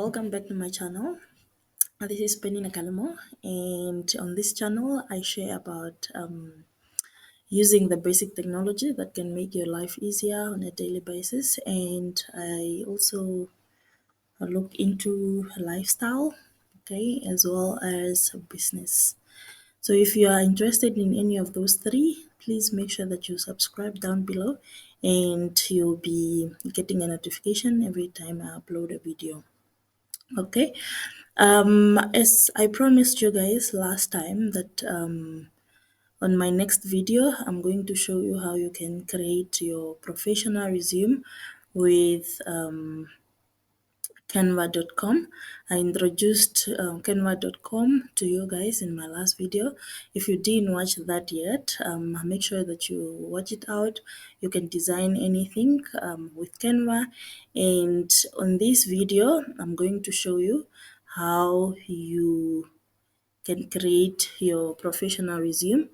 welcome back to my channel. This is Penny Nakalimo, and on this channel I share about using the basic technology that can make your life easier on a daily basis, and I also look into lifestyle, okay, as well as business. So if you are interested in any of those three, please make sure that you subscribe down below, and you'll be getting a notification every time I upload a video. Okay, as I promised you guys last time that on my next video, I'm going to show you how you can create your professional resume with Canva.com. I introduced Canva.com to you guys in my last video. If you didn't watch that yet, make sure that you watch it out. You can design anything with Canva. And on this video, I'm going to show you how you can create your professional resume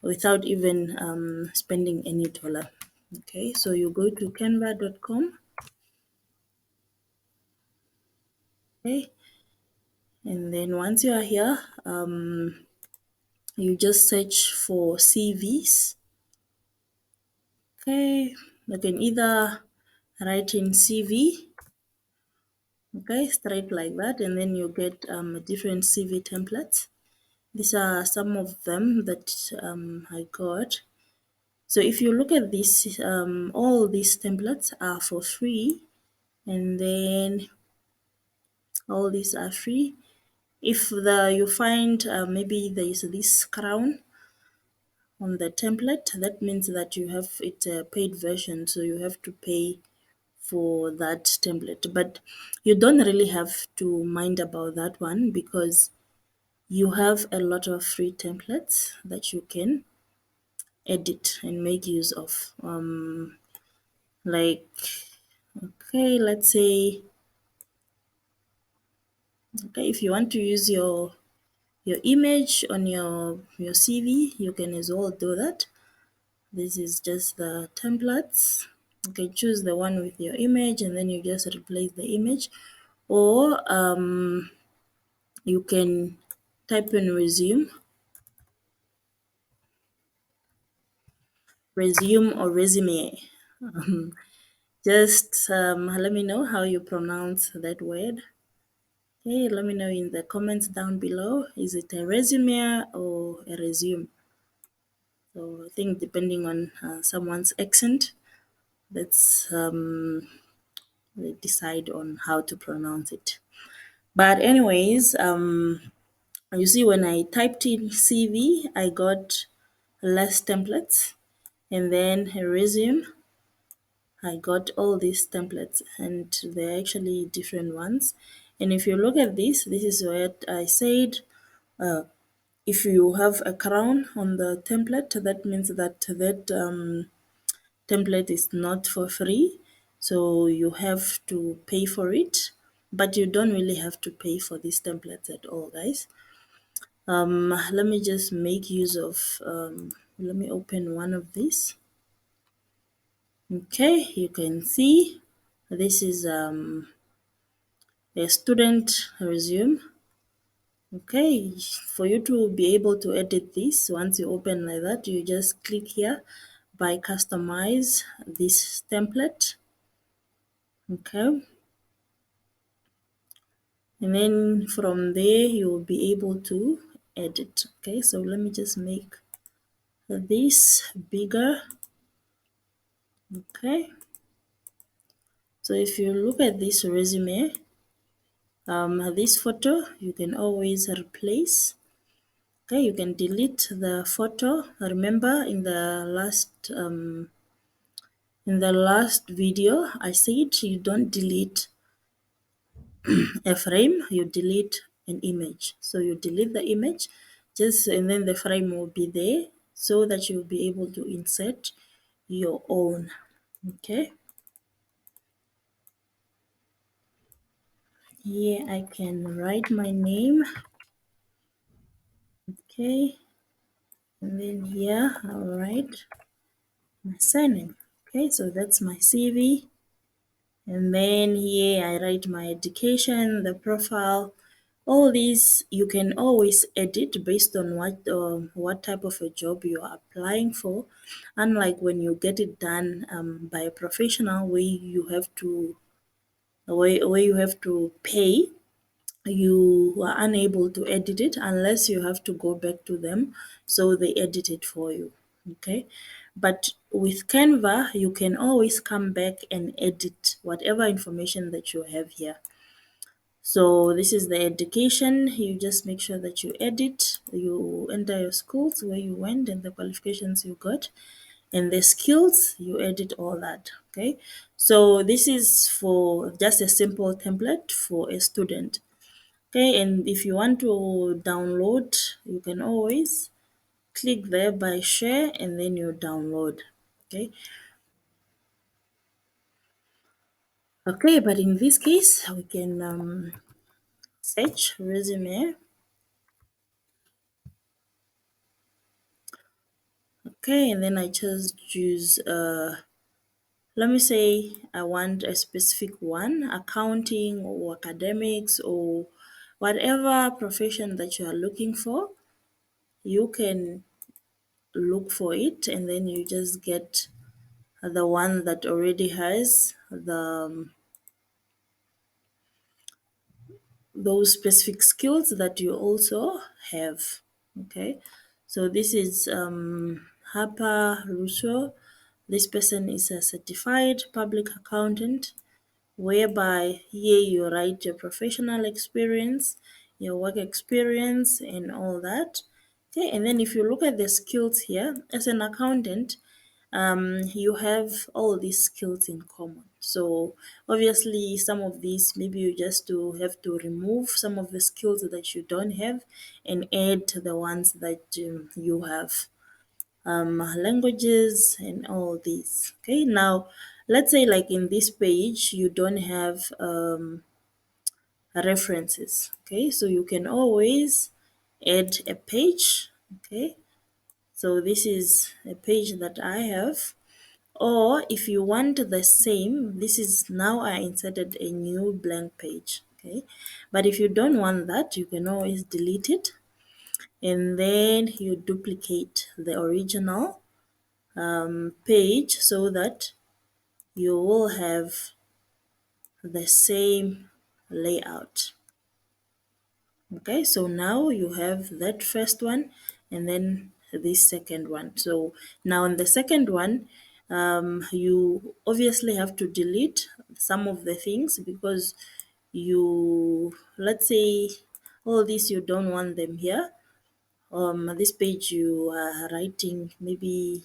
without even spending any dollar. Okay, so you go to canva.com. Okay, and then once you are here, you just search for CVs. Okay, you can either write in CV, okay, straight like that, and then you get different CV templates. These are some of them that I got. So if you look at this, all these templates are for free, and then all these are free. If you find maybe there is this crown on the template, that means that you have it a paid version, so you have to pay for that template. But you don't really have to mind about that one because you have a lot of free templates that you can edit and make use of. Like, okay, let's say, okay, if you want to use your image on your CV, you can as well do that. This is just the templates. You can choose the one with your image and then you just replace the image, or you can type in resume or resume. Just let me know how you pronounce that word. Okay, let me know in the comments down below. Is it a resume or a resume? So I think depending on someone's accent, let's decide on how to pronounce it. But anyways, you see when I typed in CV, I got less templates, and then a resume, I got all these templates, and they're actually different ones. And if you look at this, this is what I said. If you have a crown on the template, that means that template is not for free, so you have to pay for it. But you don't really have to pay for these templates at all, guys. Let me just make use of let me open one of these. Okay, you can see this is a student resume. Okay, for you to be able to edit this, once you open like that, you just click here by customize this template. Okay, and then from there you will be able to edit. Okay, so let me just make this bigger. Okay, so if you look at this resume, this photo you can always replace. Okay, you can delete the photo. Remember in the last video I said you don't delete a frame, you delete an image. So you delete the image, just and then the frame will be there so that you'll be able to insert your own. Okay. Here I can write my name. Okay. And then here I'll write my surname. Okay, so that's my CV. And then here I write my education, the profile. All these you can always edit based on what type of a job you are applying for. Unlike when you get it done by a professional, where you have to pay, you are unable to edit it unless you have to go back to them so they edit it for you. Okay, but with Canva you can always come back and edit whatever information that you have here. So this is the education. You just make sure that you edit, you enter your schools, where you went, and the qualifications you got, and the skills, you edit all that. Okay, so this is for just a simple template for a student. Okay, and if you want to download, you can always click there by share and then you download. Okay, okay, but in this case, we can search resume. Okay, and then I just choose, let me say I want a specific one, accounting or academics or whatever profession that you are looking for. You can look for it and then you just get the one that already has those specific skills that you also have. Okay, so this is Harper Russo. This person is a certified public accountant, whereby here you write your professional experience, your work experience, and all that. Okay, and then if you look at the skills here, as an accountant, you have all these skills in common. So obviously, some of these maybe you just to have to remove some of the skills that you don't have and add the ones that you have. Languages and all these. Okay, now let's say like in this page you don't have references. Okay, so you can always add a page. Okay, so this is a page that I have. Or if you want the same, this is now I inserted a new blank page. Okay, but if you don't want that, you can always delete it and then you duplicate the original page so that you will have the same layout. Okay, so now you have that first one and then this second one. So now in the second one, you obviously have to delete some of the things because let's say all these you don't want them here. This page you are writing, maybe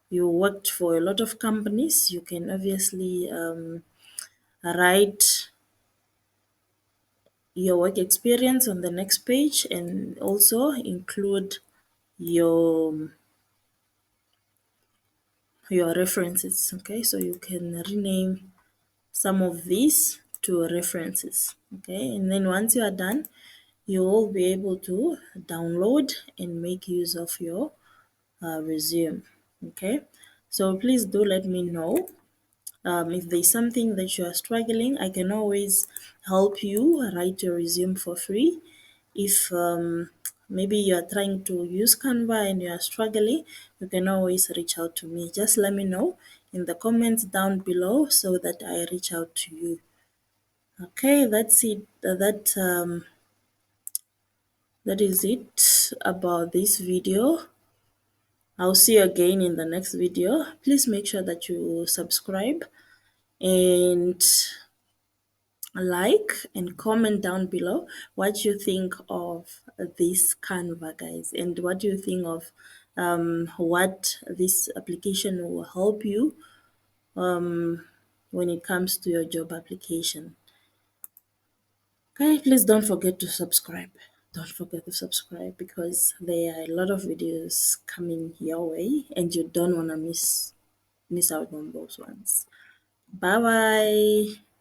you worked for a lot of companies, you can obviously write your work experience on the next page and also include your your references. Okay, so you can rename some of these to references. Okay, and then once you are done, you will be able to download and make use of your resume. Okay, so please do let me know. If there's something that you are struggling, I can always help you write your resume for free. If maybe you are trying to use Canva and you are struggling, you can always reach out to me. Just let me know in the comments down below so that I reach out to you. Okay, that's it. That is it about this video. I'll see you again in the next video. Please make sure that you subscribe and like and comment down below what you think of this Canva, guys, and what do you think of what this application will help you when it comes to your job application. Okay, please don't forget to subscribe. Don't forget to subscribe because there are a lot of videos coming your way and you don't want to miss out on those ones. Bye bye.